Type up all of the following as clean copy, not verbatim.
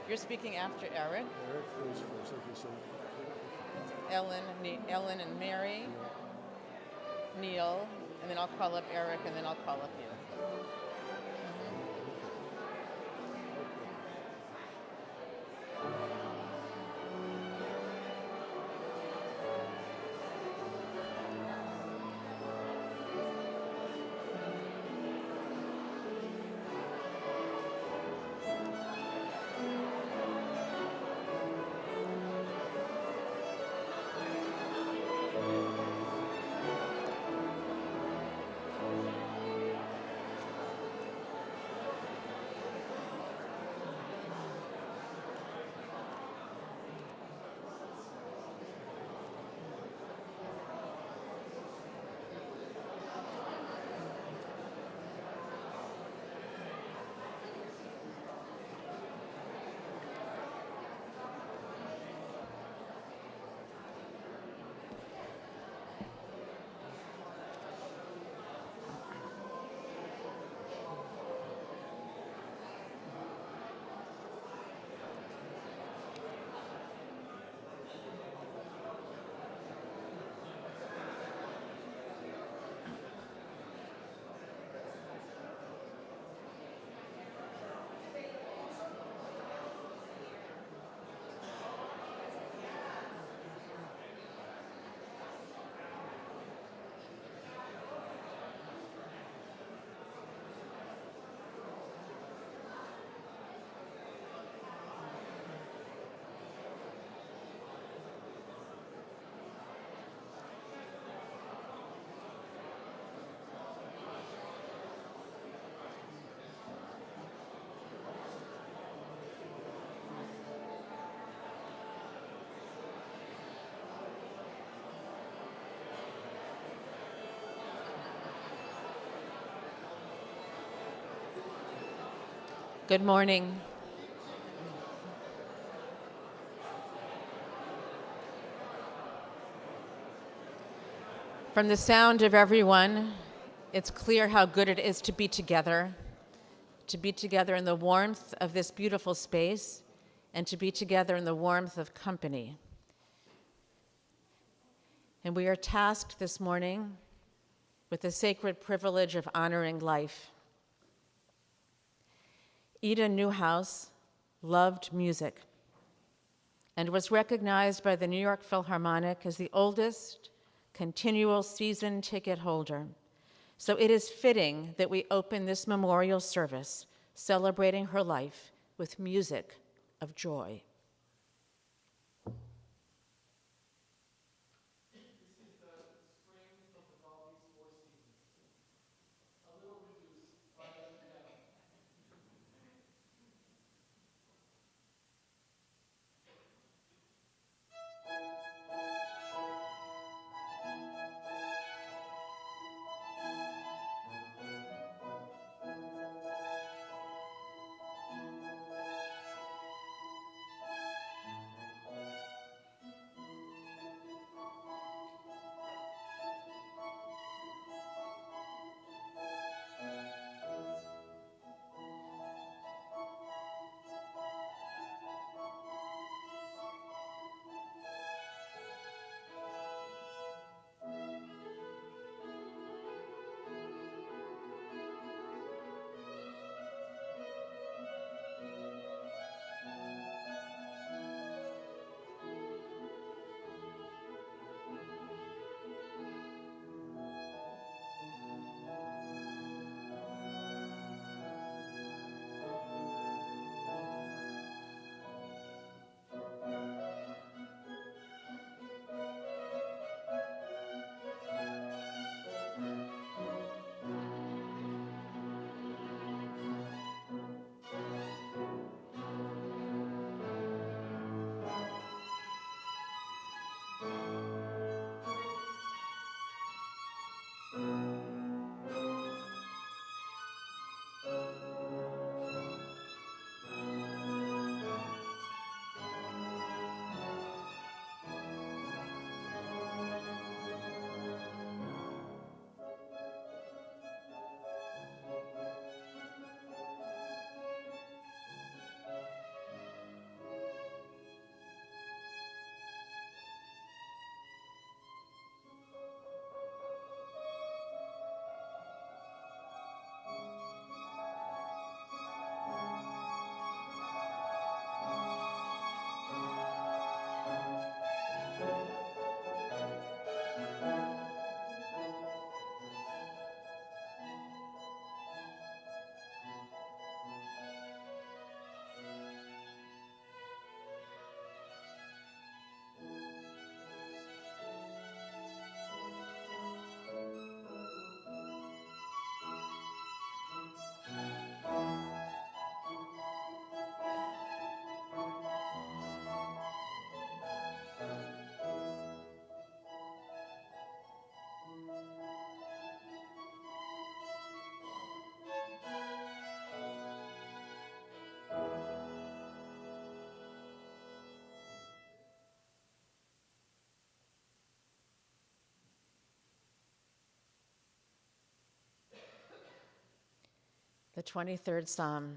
You're speaking after Eric. Eric goes first. Okay, so Ellen and Mary, Neil, and then I'll call up Eric, and then I'll call up you. Good morning. From the sound of everyone, it's clear how good it is to be together in the warmth of this beautiful space, and to be together in the warmth of company. And we are tasked this morning with the sacred privilege of honoring life. Newhouse loved music and was recognized by the New York Philharmonic as the oldest continual season ticket holder. So it is fitting that we open this memorial service celebrating her life with music of joy. The 23rd Psalm,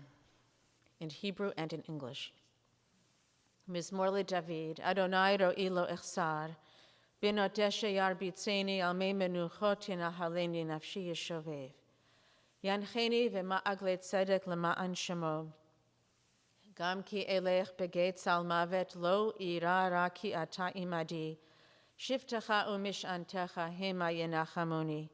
in Hebrew and in English. Mizmor David, Adonai ro'i lo echsar, benoteshe yarbitzeni al mei menuchot yinahaleni nafshi yeshovev. Yancheni v'ma'aglet tzedek lema'an shemo. Gam ki elech beget salmavet lo ira ra ki ata imadi. Shiftecha umish'antecha hema yenachamoni.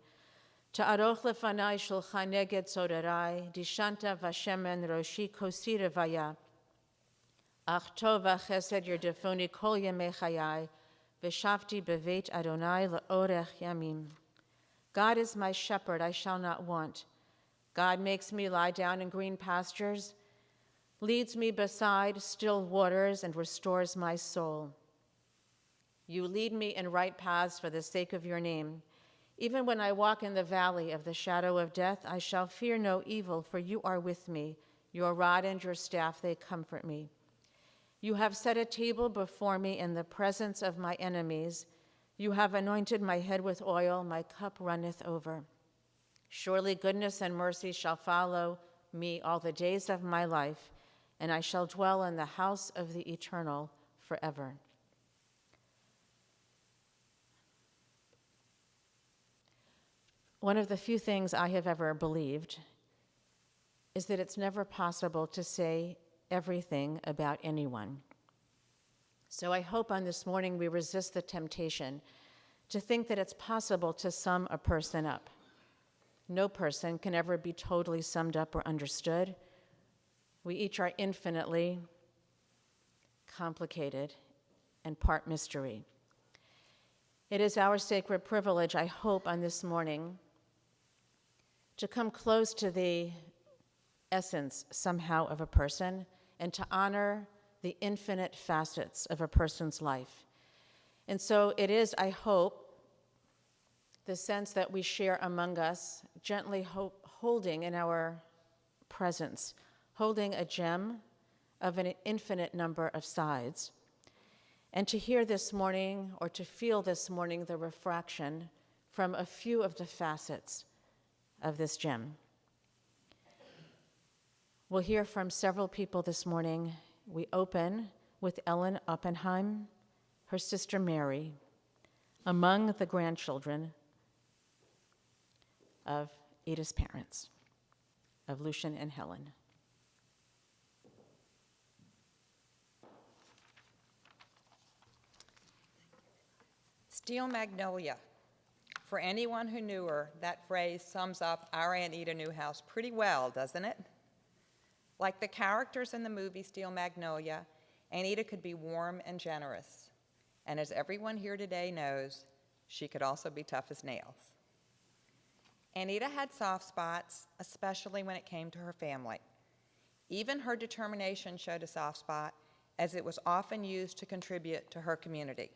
Ta'aroch lefanai shulchan neged sodarai, dishanta vashemen roshi kosira vaya. Ach tova chesed yerdefoni kol yemei chayai, v'shavti bevet Adonai le'orech yamim. God is my shepherd, I shall not want. God makes me lie down in green pastures, leads me beside still waters, and restores my soul. You lead me in right paths for the sake of your name. Even when I walk in the valley of the shadow of death, I shall fear no evil, for you are with me. Your rod and your staff, they comfort me. You have set a table before me in the presence of my enemies. You have anointed my head with oil, my cup runneth over. Surely goodness and mercy shall follow me all the days of my life, and I shall dwell in the house of the Eternal forever. One of the few things I have ever believed is that it's never possible to say everything about anyone. So I hope on this morning we resist the temptation to think that it's possible to sum a person up. No person can ever be totally summed up or understood. We each are infinitely complicated and part mystery. It is our sacred privilege, I hope, on this morning to come close to the essence somehow of a person and to honor the infinite facets of a person's life. And so it is, I hope, the sense that we share among us, gently holding in our presence, holding a gem of an infinite number of sides, and to hear this morning or to feel this morning the refraction from a few of the facets of this gem. We'll hear from several people this morning. We open with Ellen Oppenheim, her sister Mary, among the grandchildren of Ida's parents, of Lucian and Helen. Steel Magnolia. For anyone who knew her, that phrase sums up our Aunt Ida Newhouse pretty well, doesn't it? Like the characters in the movie Steel Magnolia, Aunt Ida could be warm and generous. And as everyone here today knows, she could also be tough as nails. Aunt Ida had soft spots, especially when it came to her family. Even her determination showed a soft spot, as it was often used to contribute to her community.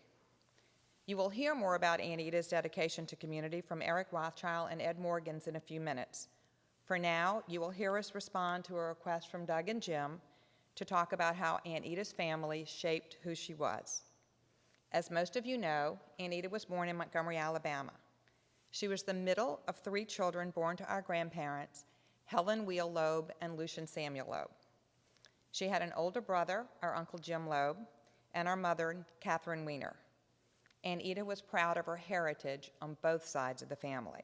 You will hear more about Aunt Ida's dedication to community from Eric Rothschild and Ed Morgans in a few minutes. For now, you will hear us respond to a request from Doug and Jim to talk about how Aunt Ida's family shaped who she was. As most of you know, Aunt Ida was born in Montgomery, Alabama. She was the middle of 3 children born to our grandparents, Helen Wheel Loeb and Lucian Samuel Loeb. She had an older brother, our Uncle Jim Loeb, and our mother, Catherine Weiner. Aunt Ida was proud of her heritage on both sides of the family.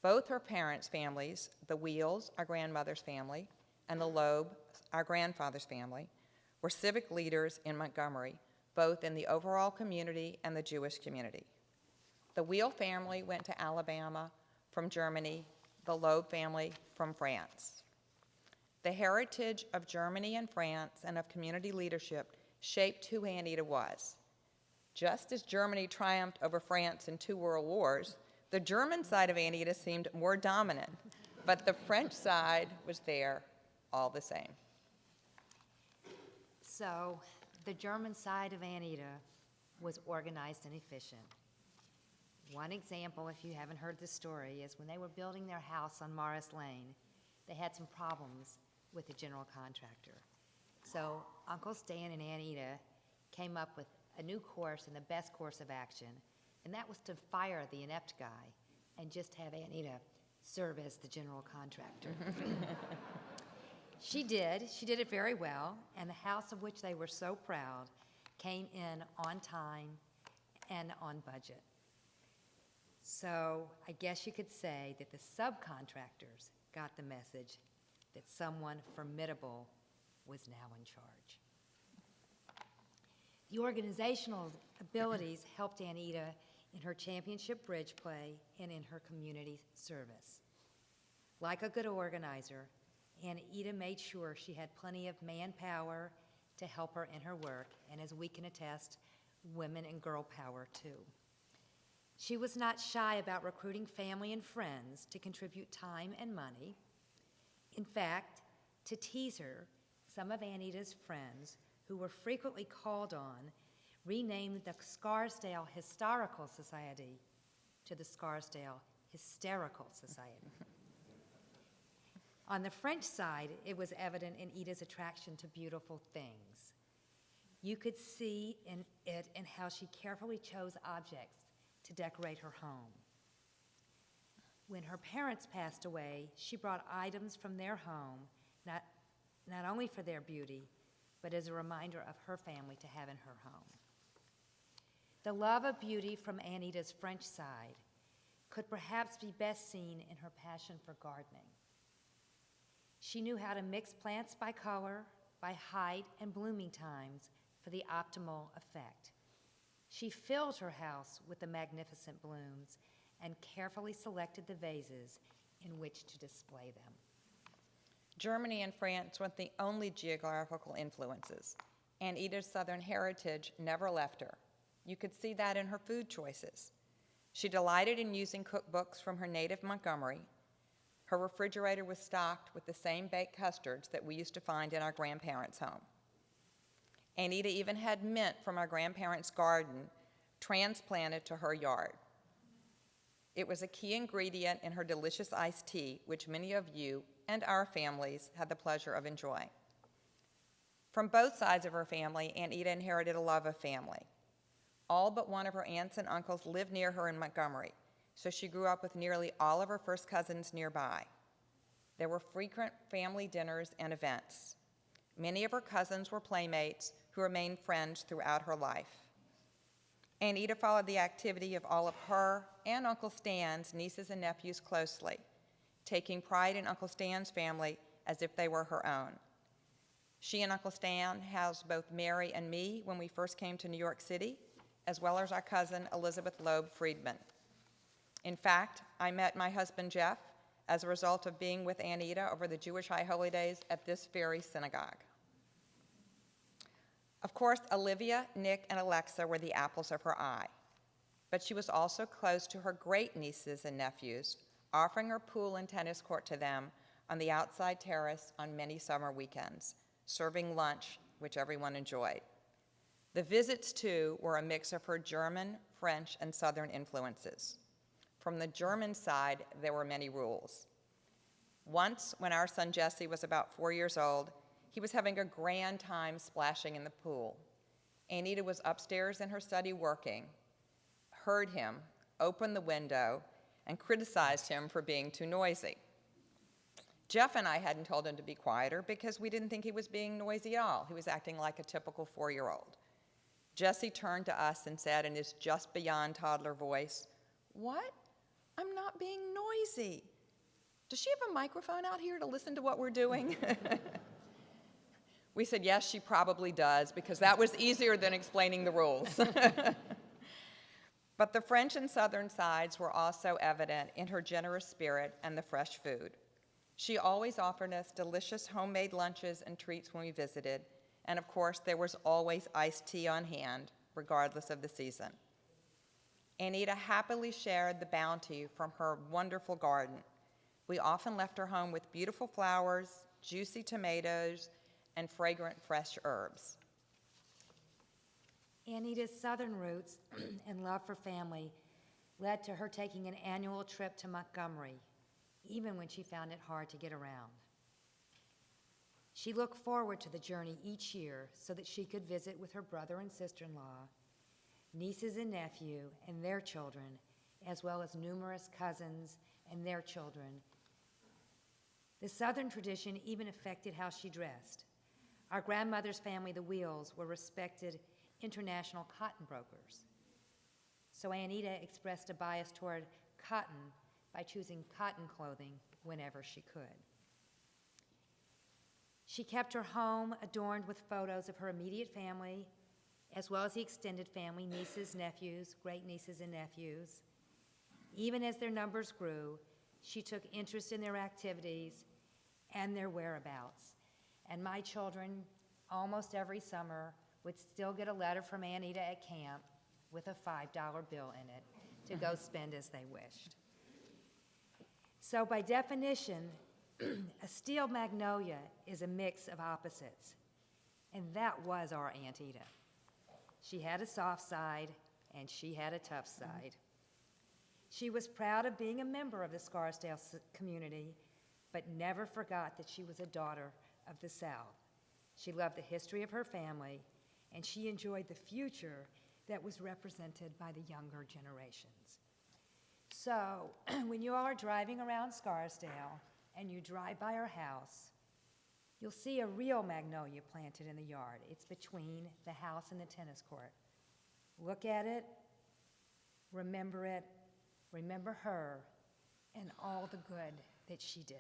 Both her parents' families, the Wheels, our grandmother's family, and the Loeb, our grandfather's family, were civic leaders in Montgomery, both in the overall community and the Jewish community. The Wheel family went to Alabama from Germany, the Loeb family from France. The heritage of Germany and France and of community leadership shaped who Aunt Ida was. Just as Germany triumphed over France in 2 world wars, the German side of Aunt Ida seemed more dominant, but the French side was there all the same. So the German side of Aunt Ida was organized and efficient. One example, if you haven't heard the story, is when they were building their house on Morris Lane, they had some problems with the general contractor. So Uncle Stan and Aunt Ida came up with a new course and the best course of action, and that was to fire the inept guy and just have Aunt Ida serve as the general contractor. She did it very well, and the house of which they were so proud came in on time and on budget. So I guess you could say that the subcontractors got the message that someone formidable was now in charge. The organizational abilities helped Anita in her championship bridge play and in her community service. Like a good organizer, Anita made sure she had plenty of manpower to help her in her work, and as we can attest, women and girl power too. She was not shy about recruiting family and friends to contribute time and money. In fact, to tease her, some of Anita's friends, who were frequently called on, renamed the Scarsdale Historical Society to the Scarsdale Hysterical Society. On the French side, it was evident in Ida's attraction to beautiful things. You could see in it and how she carefully chose objects to decorate her home. When her parents passed away, she brought items from their home, not only for their beauty, but as a reminder of her family to have in her home. The love of beauty from Anita's French side could perhaps be best seen in her passion for gardening. She knew how to mix plants by color, by height, and blooming times for the optimal effect. She filled her house with the magnificent blooms and carefully selected the vases in which to display them. Germany and France weren't the only geographical influences. Anita's Southern heritage never left her. You could see that in her food choices. She delighted in using cookbooks from her native Montgomery. Her refrigerator was stocked with the same baked custards that we used to find in our grandparents' home. Anita even had mint from our grandparents' garden transplanted to her yard. It was a key ingredient in her delicious iced tea, which many of you and our families had the pleasure of enjoying. From both sides of her family, Anita inherited a love of family. All but one of her aunts and uncles lived near her in Montgomery, so she grew up with nearly all of her first cousins nearby. There were frequent family dinners and events. Many of her cousins were playmates who remained friends throughout her life. Anita followed the activity of all of her and Uncle Stan's nieces and nephews closely, taking pride in Uncle Stan's family as if they were her own. She and Uncle Stan housed both Mary and me when we first came to New York City, as well as our cousin Elizabeth Loeb Friedman. In fact, I met my husband Jeff as a result of being with Anita over the Jewish High Holy Days at this very synagogue. Of course, Olivia, Nick, and Alexa were the apples of her eye, but she was also close to her great nieces and nephews, offering her pool and tennis court to them on the outside terrace on many summer weekends, serving lunch, which everyone enjoyed. The visits, too, were a mix of her German, French, and Southern influences. From the German side, there were many rules. Once, when our son Jesse was about 4 years old, he was having a grand time splashing in the pool. Anita was upstairs in her study working, heard him, opened the window, and criticized him for being too noisy. Jeff and I hadn't told him to be quieter because we didn't think he was being noisy at all. He was acting like a typical 4-year-old. Jesse turned to us and said in his just beyond toddler voice, "What? I'm not being noisy. Does she have a microphone out here to listen to what we're doing?" We said, yes, she probably does, because that was easier than explaining the rules. But the French and Southern sides were also evident in her generous spirit and the fresh food. She always offered us delicious homemade lunches and treats when we visited, and of course, there was always iced tea on hand, regardless of the season. Anita happily shared the bounty from her wonderful garden. We often left her home with beautiful flowers, juicy tomatoes, and fragrant fresh herbs. Anita's Southern roots and love for family led to her taking an annual trip to Montgomery, even when she found it hard to get around. She looked forward to the journey each year so that she could visit with her brother and sister-in-law, nieces and nephew, and their children, as well as numerous cousins and their children. The Southern tradition even affected how she dressed. Our grandmother's family, the Wheels, were respected international cotton brokers. So Anita expressed a bias toward cotton by choosing cotton clothing whenever she could. She kept her home adorned with photos of her immediate family, as well as the extended family, nieces, nephews, great-nieces and nephews. Even as their numbers grew, she took interest in their activities and their whereabouts. And my children, almost every summer, would still get a letter from Anita at camp with a $5 bill in it to go spend as they wished. So by definition, a steel magnolia is a mix of opposites. And that was our Aunt Ida. She had a soft side, and she had a tough side. She was proud of being a member of the Scarsdale community, but never forgot that she was a daughter of the South. She loved the history of her family, and she enjoyed the future that was represented by the younger generations. So, when you are driving around Scarsdale and you drive by her house, you'll see a real magnolia planted in the yard. It's between the house and the tennis court. Look at it, remember her, and all the good that she did.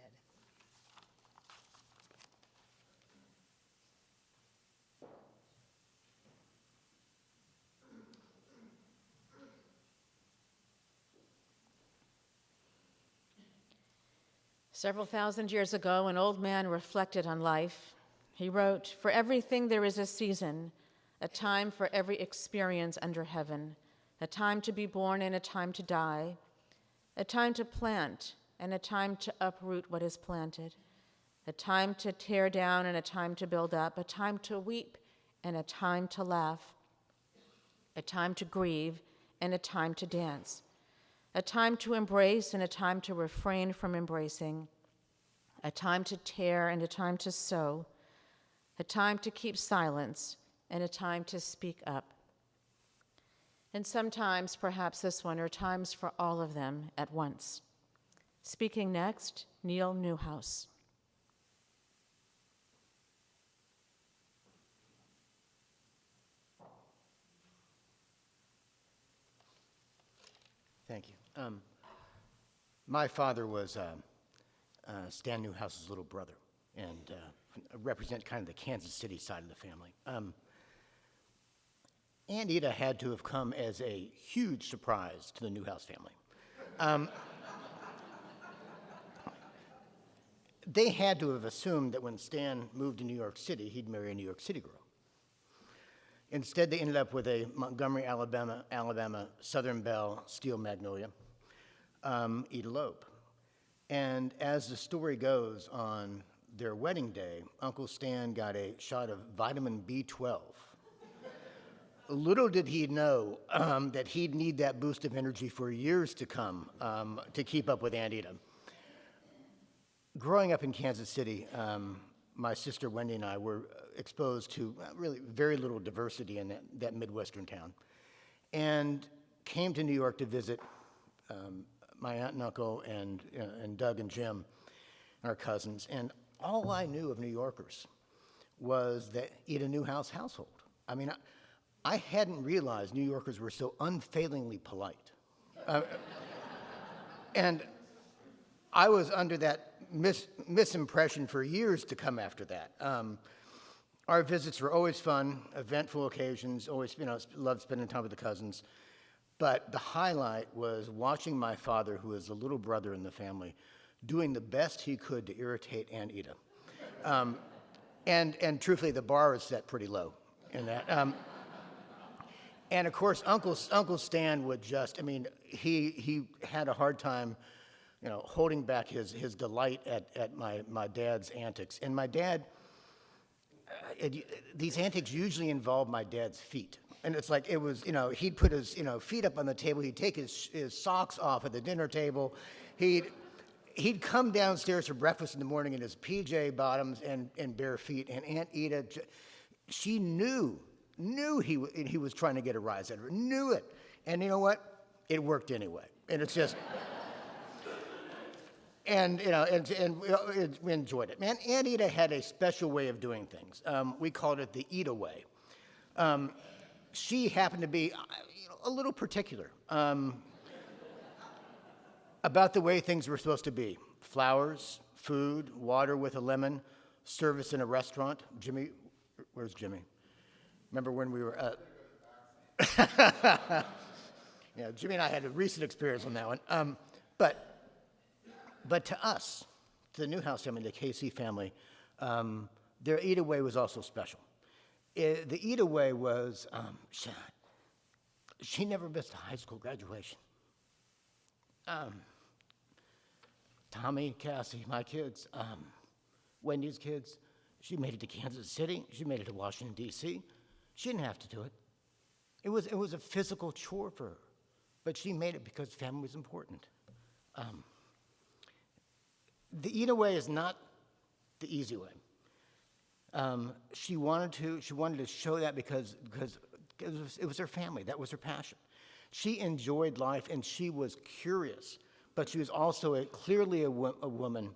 Several thousand years ago, an old man reflected on life. He wrote, "For everything there is a season, a time for every experience under heaven, a time to be born and a time to die, a time to plant and a time to uproot what is planted, a time to tear down and a time to build up, a time to weep and a time to laugh, a time to grieve and a time to dance, a time to embrace and a time to refrain from embracing, a time to tear and a time to sow, a time to keep silence and a time to speak up. And sometimes, perhaps this one, or times for all of them at once." Speaking next, Neil Newhouse. Thank you. My father was Stan Newhouse's little brother, and represent kind of the Kansas City side of the family. Aunt Ida had to have come as a huge surprise to the Newhouse family. They had to have assumed that when Stan moved to New York City, he'd marry a New York City girl. Instead, they ended up with a Montgomery, Alabama Southern Belle steel magnolia, Ida Loeb. And as the story goes, on their wedding day, Uncle Stan got a shot of vitamin B12. Little did he know that he'd need that boost of energy for years to come to keep up with Aunt Ida. Growing up in Kansas City, my sister Wendy and I were exposed to really very little diversity in that Midwestern town, and came to New York to visit my aunt and uncle and Doug and Jim, our cousins. And all I knew of New Yorkers was the Ida Newhouse household. I mean, I hadn't realized New Yorkers were so unfailingly polite. And I was under that misimpression for years to come after that. Our visits were always fun, eventful occasions, always, loved spending time with the cousins. But the highlight was watching my father, who was the little brother in the family, doing the best he could to irritate Aunt Ida. And truthfully, the bar was set pretty low in that. And of course, Uncle Stan would just, he had a hard time, holding back his delight at my dad's antics. And my dad, these antics usually involve my dad's feet. And it's like, he'd put his, feet up on the table, he'd take his socks off at the dinner table, he'd come downstairs for breakfast in the morning in his PJ bottoms and bare feet, and Aunt Ida, she knew he was trying to get a rise out of her, knew it. And you know what? It worked anyway. And it's just, and you know, we enjoyed it. Man, Aunt Ida had a special way of doing things. We called it the Ida way. She happened to be a little particular about the way things were supposed to be. Flowers, food, water with a lemon, service in a restaurant. Jimmy, where's Jimmy? Remember when we were yeah, Jimmy and I had a recent experience on that one. But to us, to the Newhouse family, the KC family, their Ida way was also special. The Ida way was, she never missed a high school graduation. Tommy, Cassie, my kids, Wendy's kids, she made it to Kansas City. She made it to Washington, D.C. She didn't have to do it. It was a physical chore for her, but she made it because family was important. The Ida way is not the easy way. She wanted to show that because it was her family. That was her passion. She enjoyed life and she was curious, but she was also clearly a woman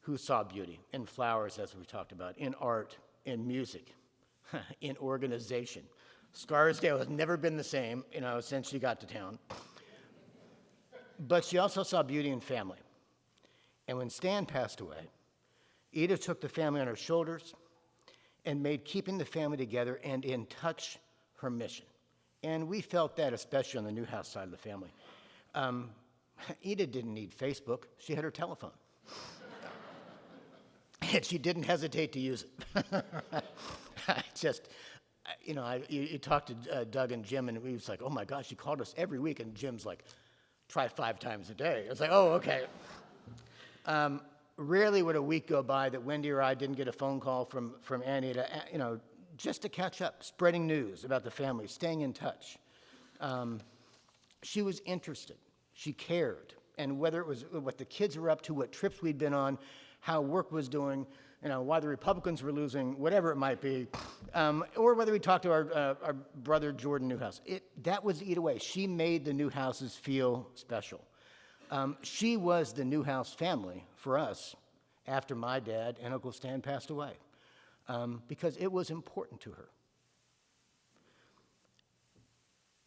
who saw beauty in flowers, as we talked about, in art, in music, in organization. Scarsdale has never been the same, since she got to town. But she also saw beauty in family. And when Stan passed away, Ida took the family on her shoulders and made keeping the family together and in touch her mission. And we felt that especially on the Newhouse side of the family. Ida didn't need Facebook. She had her telephone. And she didn't hesitate to use it. You talked to Doug and Jim, and we was like, oh my gosh, she called us every week. And Jim's like, try 5 times a day. It's like, oh, okay. Rarely would a week go by that Wendy or I didn't get a phone call from Annie to, just to catch up, spreading news about the family, staying in touch. She was interested. She cared. And whether it was what the kids were up to, what trips we'd been on, how work was doing, why the Republicans were losing, whatever it might be, or whether we talked to our brother Jordan Newhouse. That was Ida way. She made the Newhouses feel special. She was the Newhouse family for us after my dad and Uncle Stan passed away, because it was important to her.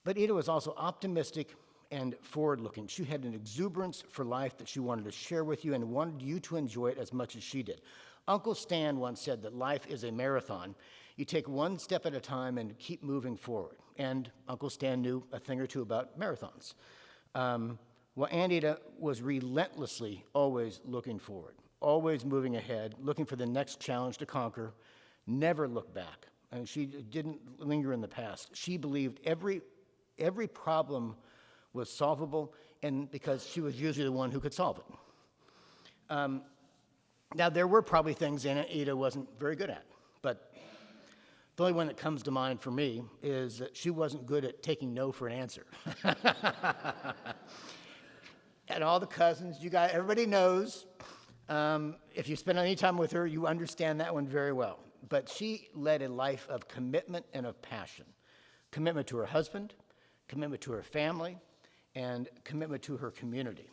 But Ida was also optimistic and forward-looking. She had an exuberance for life that she wanted to share with you and wanted you to enjoy it as much as she did. Uncle Stan once said that life is a marathon. You take one step at a time and keep moving forward. And Uncle Stan knew a thing or two about marathons. Well, Aunt Ida was relentlessly always looking forward, always moving ahead, looking for the next challenge to conquer, never looked back. And she didn't linger in the past. She believed every problem was solvable, and because she was usually the one who could solve it. Now, there were probably things in it Ida wasn't very good at, but the only one that comes to mind for me is that she wasn't good at taking no for an answer. And all the cousins, everybody knows, if you spend any time with her, you understand that one very well. But she led a life of commitment and of passion. Commitment to her husband, commitment to her family, and commitment to her community.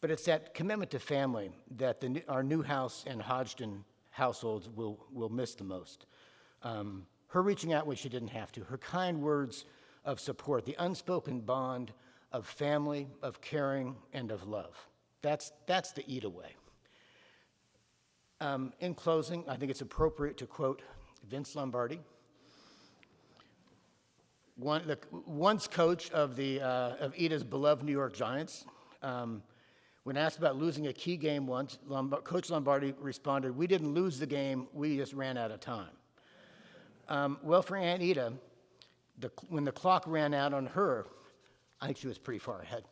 But it's that commitment to family that our Newhouse and Hodgson households will miss the most. Her reaching out when she didn't have to, her kind words of support, the unspoken bond of family, of caring, and of love. That's the Ida way. In closing, I think it's appropriate to quote Vince Lombardi, once coach of Ida's beloved New York Giants. When asked about losing a key game once, Coach Lombardi responded, "We didn't lose the game, we just ran out of time." Well, for Aunt Ida, when the clock ran out on her, I think she was pretty far ahead.